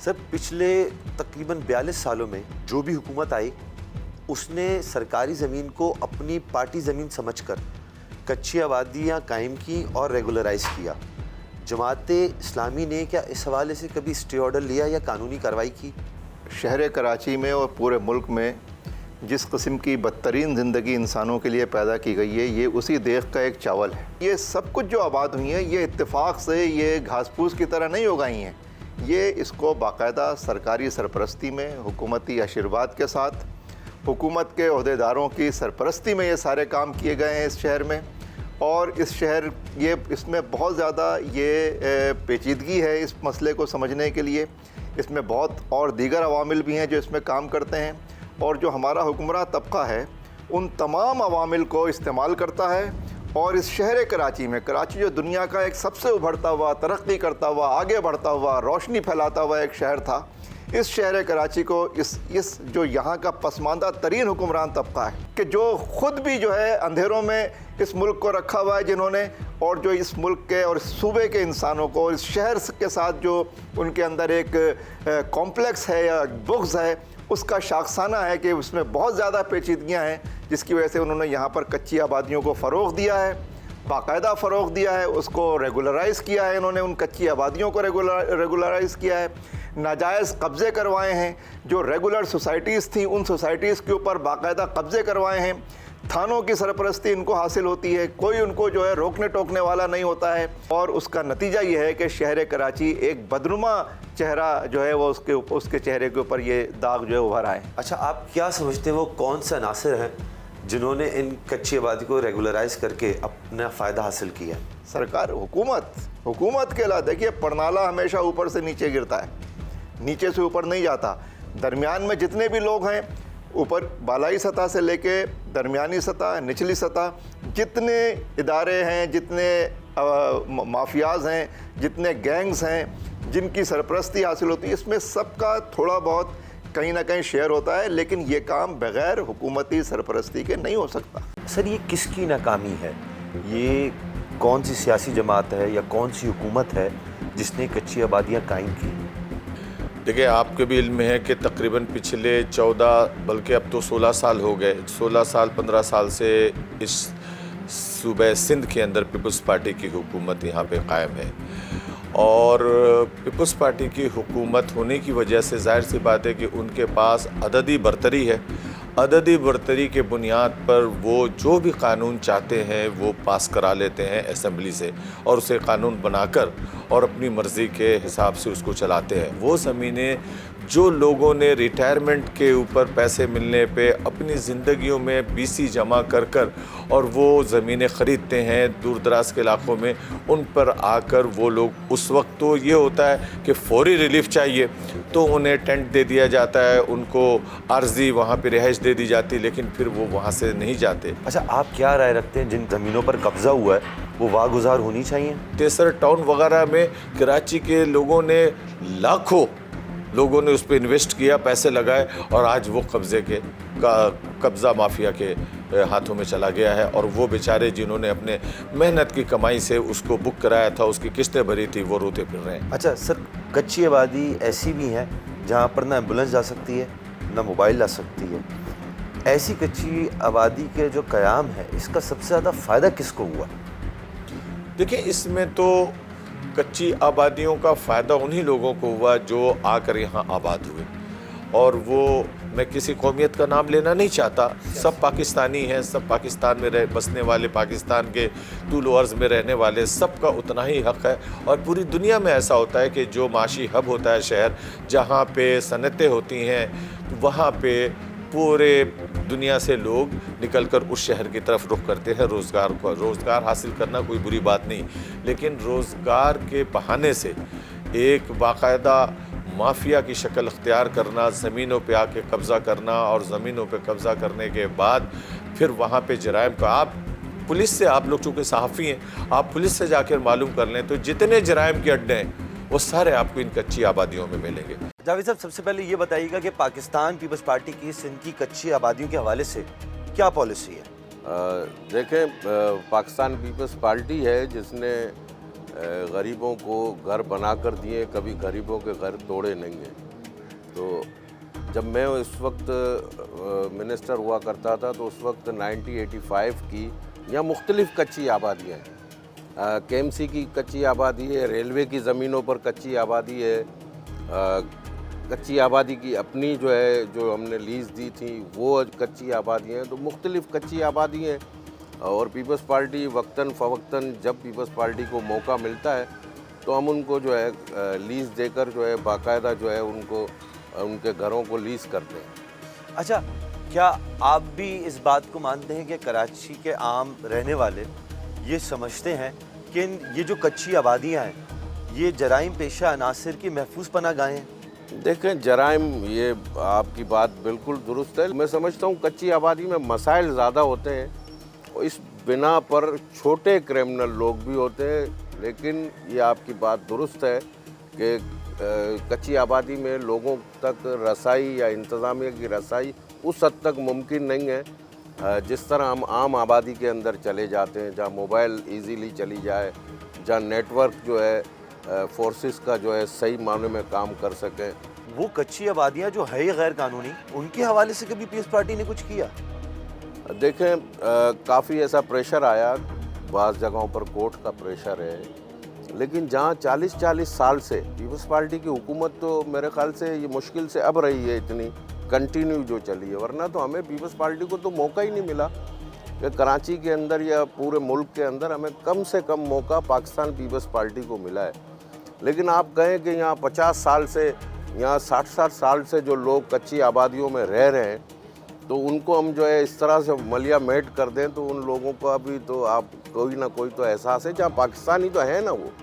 سر پچھلے تقریباً 42 سالوں میں جو بھی حکومت آئی اس نے سرکاری زمین کو اپنی پارٹی زمین سمجھ کر کچی آبادیاں قائم کی اور ریگولرائز کیا۔ جماعت اسلامی نے کیا اس حوالے سے کبھی اسٹے آرڈر لیا یا قانونی کارروائی کی؟ شہر کراچی میں اور پورے ملک میں جس قسم کی بدترین زندگی انسانوں کے لیے پیدا کی گئی ہے، یہ اسی دیگ کا ایک چاول ہے۔ یہ سب کچھ جو آباد ہوئی ہیں یہ اتفاق سے، یہ گھاس پھوس کی طرح نہیں اگائی ہیں۔ یہ اس کو باقاعدہ سرکاری سرپرستی میں، حکومتی آشرواد کے ساتھ، حکومت کے عہدیداروں کی سرپرستی میں یہ سارے کام کیے گئے ہیں اس شہر میں۔ اور اس میں بہت زیادہ یہ پیچیدگی ہے اس مسئلے کو سمجھنے کے لیے۔ اس میں بہت اور دیگر عوامل بھی ہیں جو اس میں کام کرتے ہیں، اور جو ہمارا حکمراں طبقہ ہے ان تمام عوامل کو استعمال کرتا ہے۔ اور اس شہر کراچی میں، کراچی جو دنیا کا ایک سب سے ابھرتا ہوا، ترقی کرتا ہوا، آگے بڑھتا ہوا، روشنی پھیلاتا ہوا ایک شہر تھا، اس شہر کراچی کو اس جو یہاں کا پسماندہ ترین حکمران طبقہ ہے کہ جو خود بھی جو ہے اندھیروں میں اس ملک کو رکھا ہوا ہے جنہوں نے، اور جو اس ملک کے اور اس صوبے کے انسانوں کو، اس شہر کے ساتھ جو ان کے اندر ایک کمپلیکس ہے یا بغض ہے، اس کا شاخسانہ ہے کہ اس میں بہت زیادہ پیچیدگیاں ہیں، جس کی وجہ سے انہوں نے یہاں پر کچی آبادیوں کو فروغ دیا ہے، باقاعدہ فروغ دیا ہے، اس کو ریگولرائز کیا ہے، انہوں نے ان کچی آبادیوں کو ریگولرائز کیا ہے، ناجائز قبضے کروائے ہیں، جو ریگولر سوسائٹیز تھیں ان سوسائٹیز کے اوپر باقاعدہ قبضے کروائے ہیں، تھانوں کی سرپرستی ان کو حاصل ہوتی ہے، کوئی ان کو جو ہے روکنے ٹوکنے والا نہیں ہوتا ہے، اور اس کا نتیجہ یہ ہے کہ شہر کراچی ایک بدنما چہرہ جو ہے وہ اس کے چہرے کے اوپر یہ داغ جو ہے ابھر آئے۔ اچھا، آپ کیا سمجھتے ہیں وہ کون سے عناصر ہیں جنہوں نے ان کچی آبادی کو ریگولرائز کر کے اپنا فائدہ حاصل کیا؟ سرکار، حکومت کے علاوہ دیکھیے پرنالہ ہمیشہ اوپر سے نیچے گرتا ہے، نیچے سے اوپر نہیں جاتا۔ درمیان میں جتنے بھی لوگ ہیں، اوپر بالائی سطح سے لے کے درمیانی سطح، نچلی سطح، جتنے ادارے ہیں، جتنے مافیاز ہیں، جتنے گینگز ہیں جن کی سرپرستی حاصل ہوتی ہے، اس میں سب کا تھوڑا بہت کہیں نہ کہیں شیئر ہوتا ہے، لیکن یہ کام بغیر حکومتی سرپرستی کے نہیں ہو سکتا۔ سر یہ کس کی ناکامی ہے؟ یہ کون سی سیاسی جماعت ہے یا کون سی حکومت ہے جس نے کچی آبادیاں قائم کی؟ دیکھیں، آپ کے بھی علم ہے کہ تقریباً پچھلے 14 بلکہ اب تو 16 سال ہو گئے، 15 سال سے اس صوبہ سندھ کے اندر پیپلز پارٹی کی حکومت یہاں پہ قائم ہے، اور پیپلز پارٹی کی حکومت ہونے کی وجہ سے ظاہر سی بات ہے کہ ان کے پاس عددی برتری ہے۔ عددی برتری کے بنیاد پر وہ جو بھی قانون چاہتے ہیں وہ پاس کرا لیتے ہیں اسمبلی سے، اور اسے قانون بنا کر اور اپنی مرضی کے حساب سے اس کو چلاتے ہیں۔ وہ زمینیں جو لوگوں نے ریٹائرمنٹ کے اوپر پیسے ملنے پہ اپنی زندگیوں میں BC جمع کر اور وہ زمینیں خریدتے ہیں دور دراز کے علاقوں میں، ان پر آ کر وہ لوگ اس وقت تو یہ ہوتا ہے کہ فوری ریلیف چاہیے تو انہیں ٹینٹ دے دیا جاتا ہے، ان کو عارضی وہاں پہ رہائش دے دی جاتی، لیکن پھر وہ وہاں سے نہیں جاتے۔ اچھا، آپ کیا رائے رکھتے ہیں جن زمینوں پر قبضہ ہوا ہے وہ واگزار ہونی چاہیے؟ تیسر ٹاؤن وغیرہ میں کراچی کے لوگوں نے، لاکھوں لوگوں نے اس پہ انویسٹ کیا، پیسے لگائے، اور آج وہ قبضہ مافیا کے ہاتھوں میں چلا گیا ہے، اور وہ بیچارے جنہوں نے اپنے محنت کی کمائی سے اس کو بک کرایا تھا، اس کی قسطیں بھری تھی، وہ روتے پھر رہے ہیں۔ اچھا سر، کچی آبادی ایسی بھی ہے جہاں پر نہ ایمبولینس جا سکتی ہے نہ موبائل جا سکتی ہے، ایسی کچی آبادی کے جو قیام ہے اس کا سب سے زیادہ فائدہ کس کو ہوا؟ دیکھیں، اس میں تو کچی آبادیوں کا فائدہ انہی لوگوں کو ہوا جو آ کر یہاں آباد ہوئے، اور وہ میں کسی قومیت کا نام لینا نہیں چاہتا، سب پاکستانی ہیں، سب پاکستان میں بسنے والے، پاکستان کے طول و عرض میں رہنے والے، سب کا اتنا ہی حق ہے۔ اور پوری دنیا میں ایسا ہوتا ہے کہ جو معاشی ہب ہوتا ہے شہر، جہاں پہ صنعتیں ہوتی ہیں، وہاں پہ پورے دنیا سے لوگ نکل کر اس شہر کی طرف رخ کرتے ہیں روزگار حاصل کرنا کوئی بری بات نہیں، لیکن روزگار کے بہانے سے ایک باقاعدہ مافیا کی شکل اختیار کرنا، زمینوں پہ آ کے قبضہ کرنا، اور زمینوں پہ قبضہ کرنے کے بعد پھر وہاں پہ جرائم کا، آپ لوگ چونکہ صحافی ہیں، آپ پولیس سے جا کر معلوم کر لیں تو جتنے جرائم کے اڈے ہیں وہ سارے آپ کو ان کچی آبادیوں میں ملیں گے۔ جاوید صاحب، سب سے پہلے یہ بتائیے گا کہ پاکستان پیپلز پارٹی کی سندھ کی کچی آبادیوں کے حوالے سے کیا پالیسی ہے؟ دیکھیں، پاکستان پیپلز پارٹی ہے جس نے غریبوں کو گھر بنا کر دیے، کبھی غریبوں کے گھر توڑے نہیں ہیں۔ تو جب میں اس وقت منسٹر ہوا کرتا تھا تو اس وقت 1985 کی یہاں مختلف کچی آبادیاں ہیں، کے ایم سی کی کچی آبادی ہے، ریلوے کی زمینوں پر کچی آبادی ہے، کچی آبادی کی اپنی جو ہے جو ہم نے لیز دی تھی وہ کچی آبادی ہیں۔ تو مختلف کچی آبادی ہیں، اور پیپلز پارٹی وقتاً فوقتاً جب پیپلز پارٹی کو موقع ملتا ہے تو ہم ان کو جو ہے لیز دے کر جو ہے باقاعدہ جو ہے ان کو ان کے گھروں کو لیز کرتے ہیں۔ اچھا، کیا آپ بھی اس بات کو مانتے ہیں کہ کراچی کے عام رہنے والے یہ سمجھتے ہیں کہ یہ جو کچی آبادیاں ہیں یہ جرائم پیشہ عناصر کی محفوظ پناہ گاہیں ہیں؟ دیکھیں، جرائم، یہ آپ کی بات بالکل درست ہے۔ میں سمجھتا ہوں کچی آبادی میں مسائل زیادہ ہوتے ہیں، اور اس بنا پر چھوٹے کرمنل لوگ بھی ہوتے ہیں، لیکن یہ آپ کی بات درست ہے کہ کچی آبادی میں لوگوں تک رسائی یا انتظامیہ کی رسائی اس حد تک ممکن نہیں ہے جس طرح ہم عام آبادی کے اندر چلے جاتے ہیں، جہاں موبائل ایزیلی چلی جائے، جہاں نیٹ ورک جو ہے فورسز کا جو ہے صحیح معنی میں کام کر سکیں۔ وہ کچی آبادیاں جو ہے غیر قانونی، ان کے حوالے سے کبھی پیپلز پارٹی نے کچھ کیا؟ دیکھیں، کافی ایسا پریشر آیا، بعض جگہوں پر کورٹ کا پریشر ہے، لیکن جہاں 40 سال سے پیپلز پارٹی کی حکومت، تو میرے خیال سے یہ مشکل سے اب رہی ہے اتنی کنٹینیو جو چلی ہے، ورنہ تو ہمیں پیپلز پارٹی کو تو موقع ہی نہیں ملا کہ کراچی کے اندر یا پورے ملک کے اندر ہمیں کم سے کم موقع پاکستان پیپلز پارٹی کو ملا ہے۔ لیکن آپ کہیں کہ یہاں 50 سال سے، یہاں 60 سال سے جو لوگ کچی آبادیوں میں رہ رہے ہیں، تو ان کو ہم جو ہے اس طرح سے ملیا میٹ کر دیں تو ان لوگوں کا بھی تو آپ کوئی نہ کوئی تو احساس ہے، جہاں پاکستانی تو ہے نا وہ۔